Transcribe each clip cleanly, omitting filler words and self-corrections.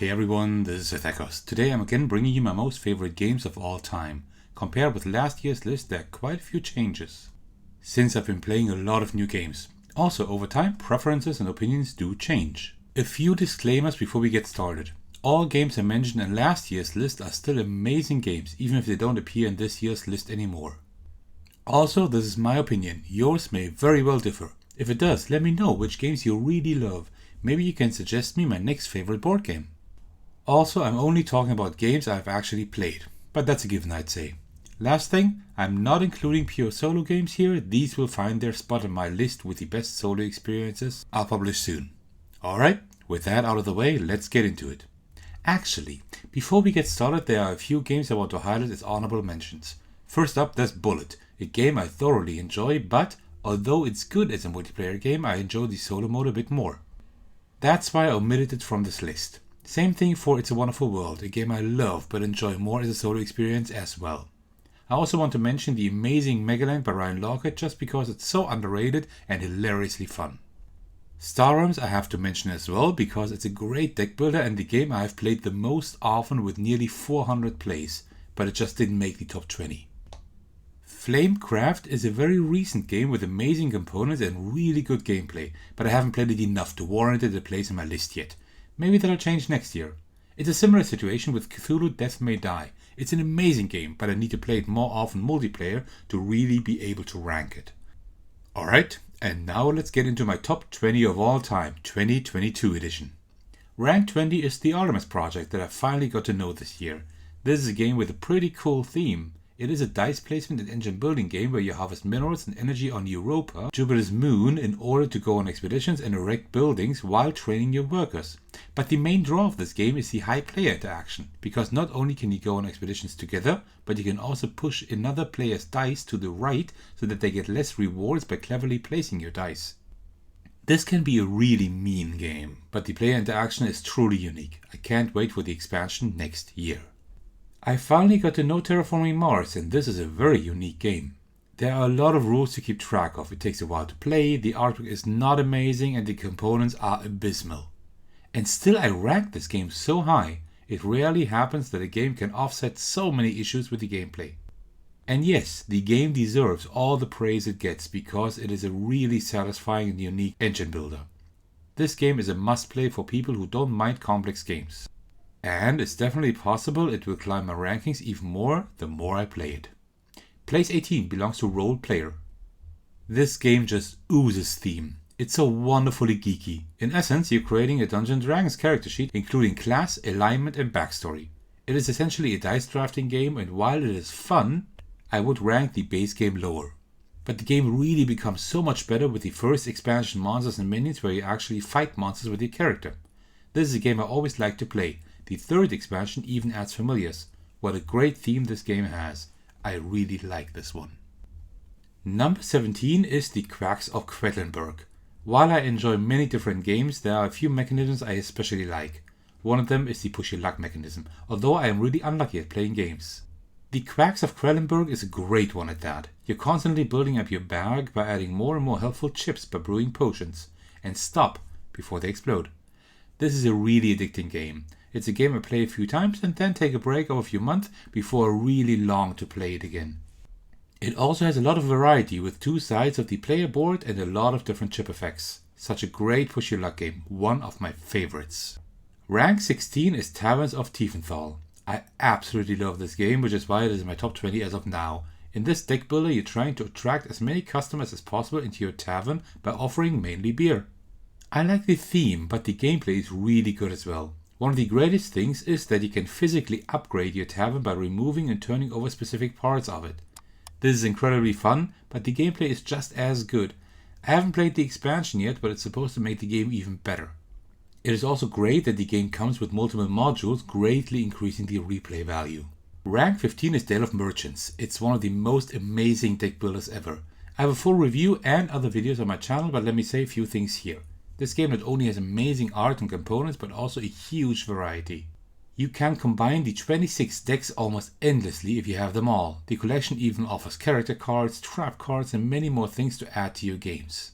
Hey everyone, this is Ethekos. Today I'm again bringing you my most favorite games of all time. Compared with last year's list, there are quite a few changes, since I've been playing a lot of new games. Also, over time, preferences and opinions do change. A few disclaimers before we get started. All games I mentioned in last year's list are still amazing games, even if they don't appear in this year's list anymore. Also, this is my opinion. Yours may very well differ. If it does, let me know which games you really love. Maybe you can suggest me my next favorite board game. Also, I'm only talking about games I've actually played, but that's a given, I'd say. Last thing, I'm not including pure solo games here. These will find their spot on my list with the best solo experiences I'll publish soon. Alright, with that out of the way, let's get into it. Actually, before we get started, there are a few games I want to highlight as honorable mentions. First up, there's Bullet, a game I thoroughly enjoy, but although it's good as a multiplayer game, I enjoy the solo mode a bit more. That's why I omitted it from this list. Same thing for It's a Wonderful World, a game I love but enjoy more as a solo experience as well. I also want to mention the amazing Megaland by Ryan Laukat just because it's so underrated and hilariously fun. Star Realms I have to mention as well because it's a great deck builder and the game I have played the most often with nearly 400 plays, but it just didn't make the top 20. Flamecraft is a very recent game with amazing components and really good gameplay, but I haven't played it enough to warrant it a place on my list yet. Maybe that'll change next year. It's a similar situation with Cthulhu Death May Die. It's an amazing game, but I need to play it more often multiplayer to really be able to rank it. Alright, and now let's get into my top 20 of all time, 2022 edition. Rank 20 is the Artemis project that I finally got to know this year. This is a game with a pretty cool theme. It is a dice placement and engine building game where you harvest minerals and energy on Europa, Jupiter's moon, in order to go on expeditions and erect buildings while training your workers. But the main draw of this game is the high player interaction, because not only can you go on expeditions together, but you can also push another player's dice to the right so that they get less rewards by cleverly placing your dice. This can be a really mean game, but the player interaction is truly unique. I can't wait for the expansion next year. I finally got to know Terraforming Mars, and this is a very unique game. There are a lot of rules to keep track of, it takes a while to play, the artwork is not amazing and the components are abysmal. And still I ranked this game so high. It rarely happens that a game can offset so many issues with the gameplay. And yes, the game deserves all the praise it gets because it is a really satisfying and unique engine builder. This game is a must play for people who don't mind complex games. And it's definitely possible it will climb my rankings even more the more I play it. Place 18 belongs to Role Player. This game just oozes theme. It's so wonderfully geeky. In essence, you're creating a Dungeons & Dragons character sheet including class, alignment and backstory. It is essentially a dice drafting game, and while it is fun, I would rank the base game lower. But the game really becomes so much better with the first expansion Monsters and Minions where you actually fight monsters with your character. This is a game I always like to play. The third expansion even adds familiars. What a great theme this game has. I really like this one. Number 17 is The Quacks of Quedlinburg. While I enjoy many different games, there are a few mechanisms I especially like. One of them is the push your luck mechanism, although I am really unlucky at playing games. The Quacks of Quedlinburg is a great one at that. You're constantly building up your bag by adding more and more helpful chips by brewing potions. And stop before they explode. This is a really addicting game. It's a game I play a few times and then take a break of a few months before I really long to play it again. It also has a lot of variety with two sides of the player board and a lot of different chip effects. Such a great push your luck game, one of my favorites. Rank 16 is Taverns of Tiefenthal. I absolutely love this game, which is why it is in my top 20 as of now. In this deck builder, you're trying to attract as many customers as possible into your tavern by offering mainly beer. I like the theme, but the gameplay is really good as well. One of the greatest things is that you can physically upgrade your tavern by removing and turning over specific parts of it. This is incredibly fun, but the gameplay is just as good. I haven't played the expansion yet, but it's supposed to make the game even better. It is also great that the game comes with multiple modules, greatly increasing the replay value. Rank 15 is Dale of Merchants. It's one of the most amazing deck builders ever. I have a full review and other videos on my channel, but let me say a few things here. This game not only has amazing art and components, but also a huge variety. You can combine the 26 decks almost endlessly if you have them all. The collection even offers character cards, trap cards and many more things to add to your games.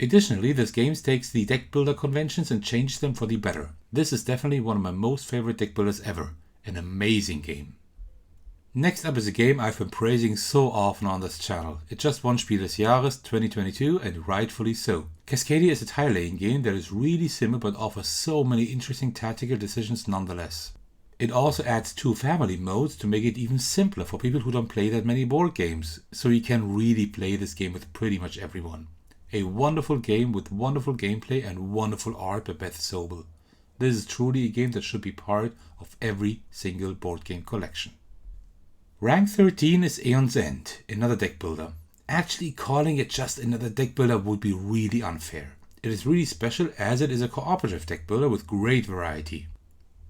Additionally, this game takes the deck builder conventions and changes them for the better. This is definitely one of my most favorite deck builders ever. An amazing game. Next up is a game I've been praising so often on this channel. It just won Spiel des Jahres 2022 and rightfully so. Cascadia is a tile laying game that is really simple but offers so many interesting tactical decisions nonetheless. It also adds 2 family modes to make it even simpler for people who don't play that many board games, so you can really play this game with pretty much everyone. A wonderful game with wonderful gameplay and wonderful art by Beth Sobel. This is truly a game that should be part of every single board game collection. Rank 13 is Aeon's End, another deck builder. Actually calling it just another deck builder would be really unfair. It is really special as it is a cooperative deck builder with great variety.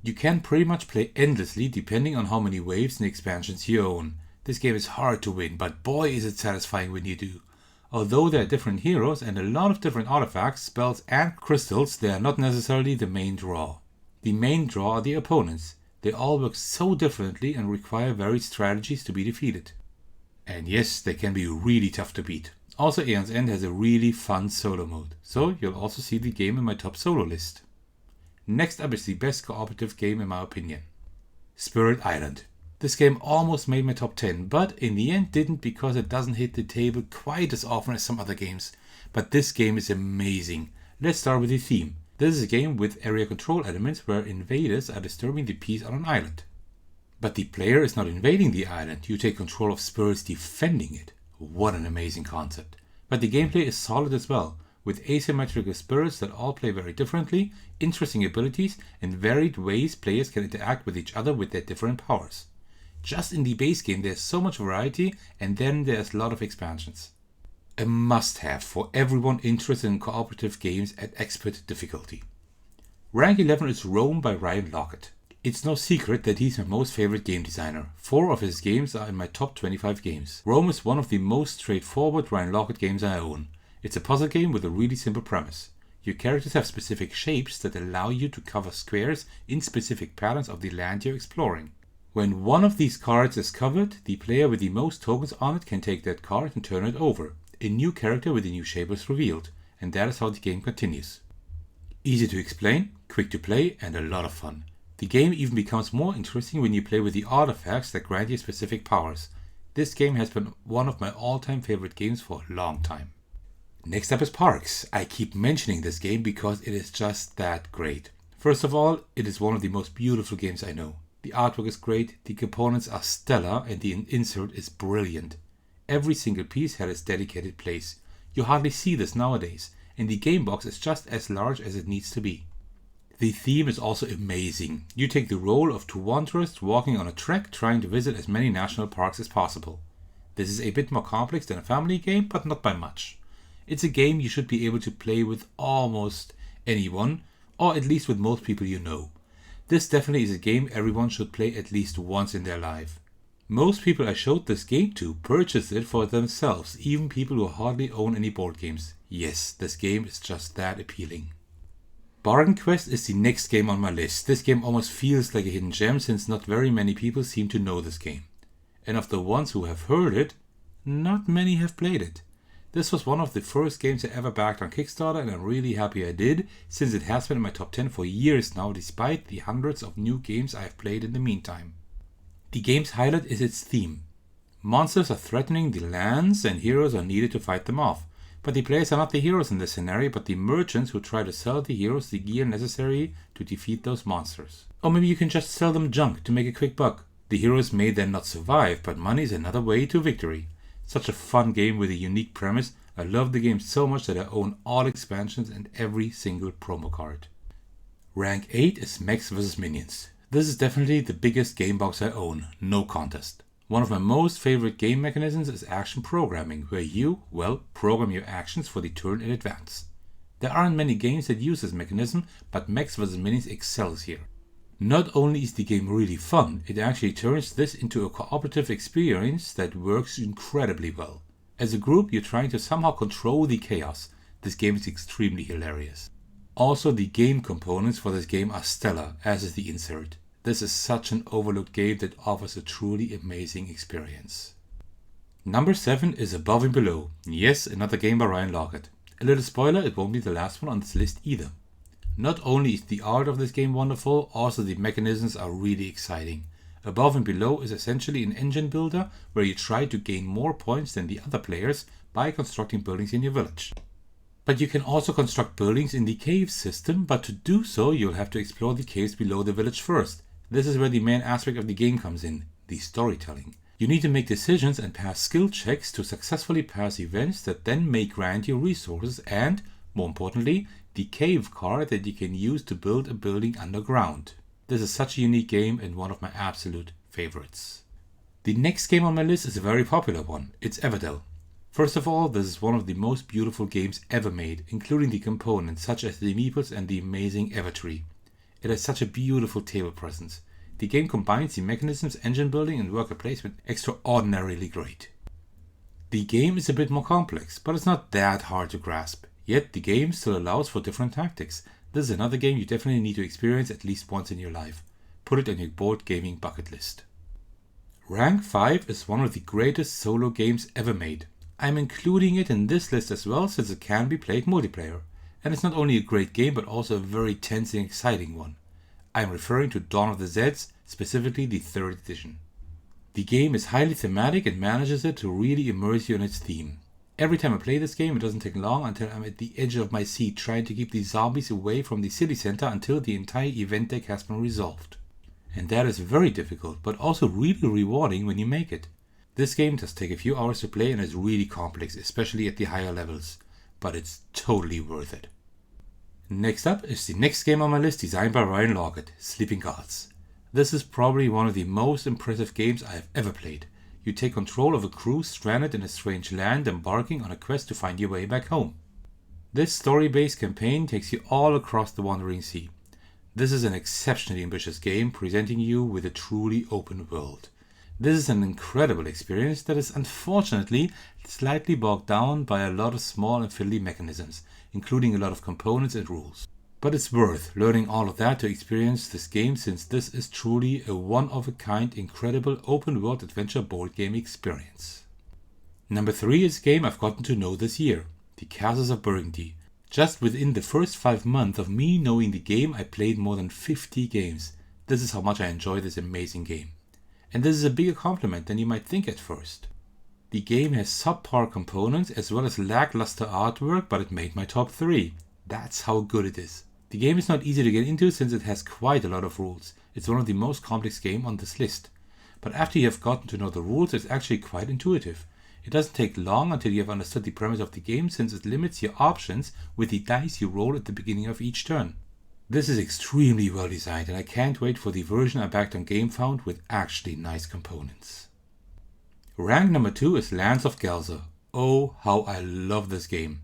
You can pretty much play endlessly depending on how many waves and expansions you own. This game is hard to win, but boy is it satisfying when you do. Although there are different heroes and a lot of different artifacts, spells and crystals, they are not necessarily the main draw. The main draw are the opponents. They all work so differently and require varied strategies to be defeated. And yes, they can be really tough to beat. Also, Aeon's End has a really fun solo mode, so you'll also see the game in my top solo list. Next up is the best cooperative game in my opinion. Spirit Island. This game almost made my top 10, but in the end didn't because it doesn't hit the table quite as often as some other games. But this game is amazing. Let's start with the theme. This is a game with area control elements where invaders are disturbing the peace on an island. But the player is not invading the island, you take control of spirits defending it. What an amazing concept. But the gameplay is solid as well, with asymmetrical spirits that all play very differently, interesting abilities, and varied ways players can interact with each other with their different powers. Just in the base game there's so much variety, and then there's a lot of expansions. A must-have for everyone interested in cooperative games at expert difficulty. Rank 11 is Rome by Ryan Laukat. It's no secret that he's my most favorite game designer. 4 of his games are in my top 25 games. Rome is one of the most straightforward Ryan Laukat games I own. It's a puzzle game with a really simple premise. Your characters have specific shapes that allow you to cover squares in specific patterns of the land you're exploring. When one of these cards is covered, the player with the most tokens on it can take that card and turn it over. A new character with a new shape is revealed, and that is how the game continues. Easy to explain, quick to play, and a lot of fun. The game even becomes more interesting when you play with the artifacts that grant you specific powers. This game has been one of my all-time favorite games for a long time. Next up is Parks. I keep mentioning this game because it is just that great. First of all, it is one of the most beautiful games I know. The artwork is great, the components are stellar, and the insert is brilliant. Every single piece had its dedicated place. You hardly see this nowadays, and the game box is just as large as it needs to be. The theme is also amazing. You take the role of 2 wanderers walking on a trek trying to visit as many national parks as possible. This is a bit more complex than a family game, but not by much. It's a game you should be able to play with almost anyone, or at least with most people you know. This definitely is a game everyone should play at least once in their life. Most people I showed this game to purchased it for themselves, even people who hardly own any board games. Yes, this game is just that appealing. Bargain Quest is the next game on my list. This game almost feels like a hidden gem since not very many people seem to know this game. And of the ones who have heard it, not many have played it. This was one of the first games I ever backed on Kickstarter, and I'm really happy I did, since it has been in my top 10 for years now despite the hundreds of new games I have played in the meantime. The game's highlight is its theme. Monsters are threatening the lands and heroes are needed to fight them off. But the players are not the heroes in this scenario, but the merchants who try to sell the heroes the gear necessary to defeat those monsters. Or maybe you can just sell them junk to make a quick buck. The heroes may then not survive, but money is another way to victory. Such a fun game with a unique premise. I love the game so much that I own all expansions and every single promo card. Rank 8 is Mechs vs Minions. This is definitely the biggest game box I own, no contest. One of my most favorite game mechanisms is action programming, where you, program your actions for the turn in advance. There aren't many games that use this mechanism, but Mechs vs Minions excels here. Not only is the game really fun, it actually turns this into a cooperative experience that works incredibly well. As a group, you're trying to somehow control the chaos. This game is extremely hilarious. Also, the game components for this game are stellar, as is the insert. This is such an overlooked game that offers a truly amazing experience. Number 7 is Above and Below. Yes, another game by Ryan Laukat. A little spoiler, it won't be the last one on this list either. Not only is the art of this game wonderful, also the mechanisms are really exciting. Above and below is essentially an engine builder where you try to gain more points than the other players by constructing buildings in your village. But you can also construct buildings in the cave system, but to do so you'll have to explore the caves below the village first. This is where the main aspect of the game comes in, the storytelling. You need to make decisions and pass skill checks to successfully pass events that then may grant you resources and, more importantly, the cave card that you can use to build a building underground. This is such a unique game and one of my absolute favorites. The next game on my list is a very popular one. It's Everdell. First of all, this is one of the most beautiful games ever made, including the components such as the meeples and the amazing Evertree. It has such a beautiful table presence. The game combines the mechanisms, engine building and worker placement extraordinarily great. The game is a bit more complex, but it's not that hard to grasp. Yet the game still allows for different tactics. This is another game you definitely need to experience at least once in your life. Put it on your board gaming bucket list. Rank 5 is one of the greatest solo games ever made. I'm including it in this list as well since it can be played multiplayer. And it's not only a great game but also a very tense and exciting one. I'm referring to Dawn of the Zeds, specifically the 3rd edition. The game is highly thematic and manages it to really immerse you in its theme. Every time I play this game, it doesn't take long until I'm at the edge of my seat trying to keep the zombies away from the city center until the entire event deck has been resolved. And that is very difficult, but also really rewarding when you make it. This game does take a few hours to play and is really complex, especially at the higher levels, but it's totally worth it. Next up is the next game on my list, designed by Ryan Laukat, Sleeping Gods. This is probably one of the most impressive games I have ever played. You take control of a crew stranded in a strange land, embarking on a quest to find your way back home. This story-based campaign takes you all across the Wandering Sea. This is an exceptionally ambitious game, presenting you with a truly open world. This is an incredible experience that is unfortunately slightly bogged down by a lot of small and fiddly mechanisms, including a lot of components and rules. But it's worth learning all of that to experience this game, since this is truly a one-of-a-kind, incredible open-world adventure board game experience. Number 3 is a game I've gotten to know this year, The Castles of Burgundy. Just within the first 5 months of me knowing the game, I played more than 50 games. This is how much I enjoy this amazing game. And this is a bigger compliment than you might think at first. The game has subpar components as well as lackluster artwork, but it made my top 3. That's how good it is. The game is not easy to get into since it has quite a lot of rules. It's one of the most complex games on this list. But after you have gotten to know the rules, it's actually quite intuitive. It doesn't take long until you have understood the premise of the game, since it limits your options with the dice you roll at the beginning of each turn. This is extremely well designed, and I can't wait for the version I backed on GameFound with actually nice components. Rank number 2 is Lands of Gelzer. Oh, how I love this game.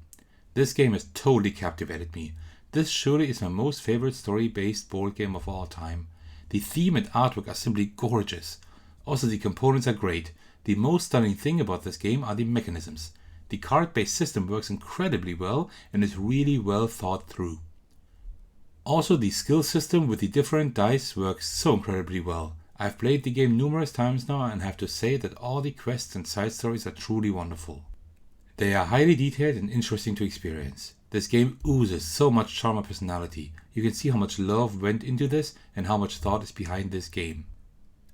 This game has totally captivated me. This surely is my most favorite story-based board game of all time. The theme and artwork are simply gorgeous. Also, the components are great. The most stunning thing about this game are the mechanisms. The card-based system works incredibly well and is really well thought through. Also, the skill system with the different dice works so incredibly well. I've played the game numerous times now and have to say that all the quests and side stories are truly wonderful. They are highly detailed and interesting to experience. This game oozes so much charm and personality. You can see how much love went into this and how much thought is behind this game.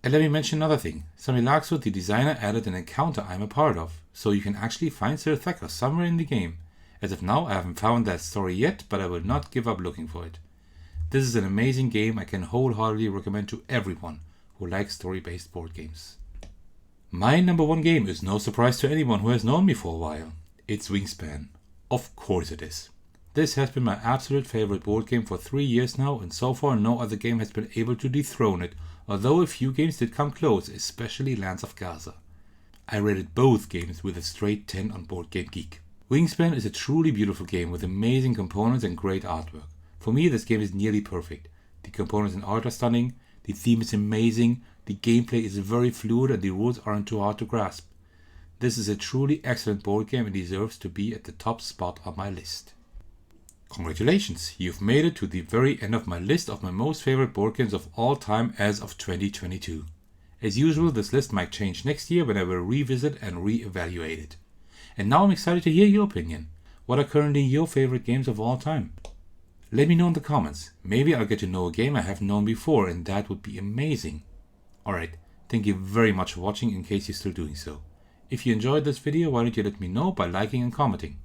And let me mention another thing. Sami Laaksonen, the designer, added an encounter I'm a part of, so you can actually find Sir Thekka somewhere in the game. As of now, I haven't found that story yet, but I will not give up looking for it. This is an amazing game I can wholeheartedly recommend to everyone who likes story-based board games. My number 1 game is no surprise to anyone who has known me for a while. It's Wingspan. Of course it is. This has been my absolute favorite board game for 3 years now, and so far no other game has been able to dethrone it, although a few games did come close, especially Lands of Gelzer. I rated both games with a straight 10 on BoardGameGeek. Wingspan is a truly beautiful game with amazing components and great artwork. For me, this game is nearly perfect. The components and art are stunning, the theme is amazing, the gameplay is very fluid and the rules aren't too hard to grasp. This is a truly excellent board game and deserves to be at the top spot on my list. Congratulations, you've made it to the very end of my list of my most favorite board games of all time as of 2022. As usual, this list might change next year when I will revisit and re-evaluate it. And now I'm excited to hear your opinion. What are currently your favorite games of all time? Let me know in the comments. Maybe I'll get to know a game I haven't known before, and that would be amazing. Alright, thank you very much for watching in case you're still doing so. If you enjoyed this video, why don't you let me know by liking and commenting.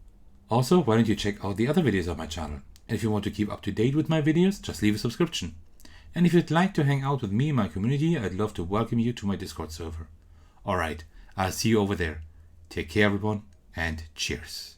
Also, why don't you check out the other videos on my channel. And if you want to keep up to date with my videos, just leave a subscription. And if you'd like to hang out with me and my community, I'd love to welcome you to my Discord server. Alright, I'll see you over there. Take care everyone, and cheers.